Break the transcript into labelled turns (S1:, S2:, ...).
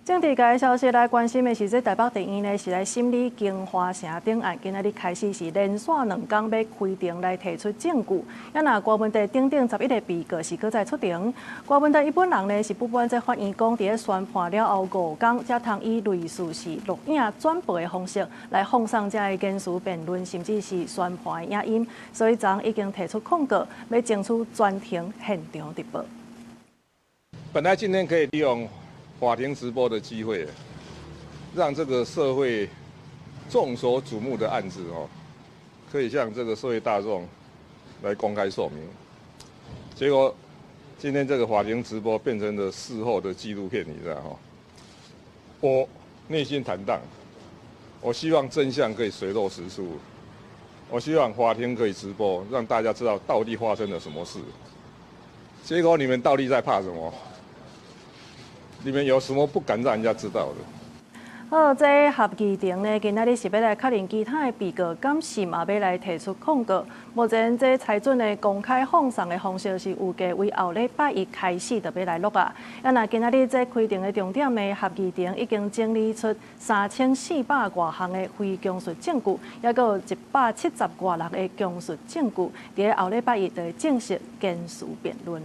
S1: 政治界消息来关心的是，这台北地院呢是来审理金华城顶案，今仔日开始是连续2天要开庭来提出证据。也那郭文台11个被告是搁再出庭，郭文台伊本人呢是不满这法院讲，伫宣判了后5天，才通以类似是录影转播的方式来放送这个言词辩论，甚至是宣判的影音，所以昨已经提出控告，要争取专庭现场直播。
S2: 本来今天可以利用法庭直播的机会，让这个社会众所瞩目的案子可以向这个社会大众来公开说明。结果今天这个法庭直播变成了事后的纪录片，你知道我内心坦荡，我希望真相可以水落石出，我希望法庭可以直播，让大家知道到底发生了什么事。结果你们到底在怕什么？你们有什么不敢让人家知道的？
S1: 好，这合议庭呢，今仔日是要来确认其他的被告敢是嘛要来提出控告。目前这裁准的公开放送的方式是预计为后礼拜1开始就要来录啊。啊，那今仔日这开庭的重点的合议庭已经整理出3400多项的非供述证据，也有170多人的供述证据，伫后礼拜1就会正式言词辩论。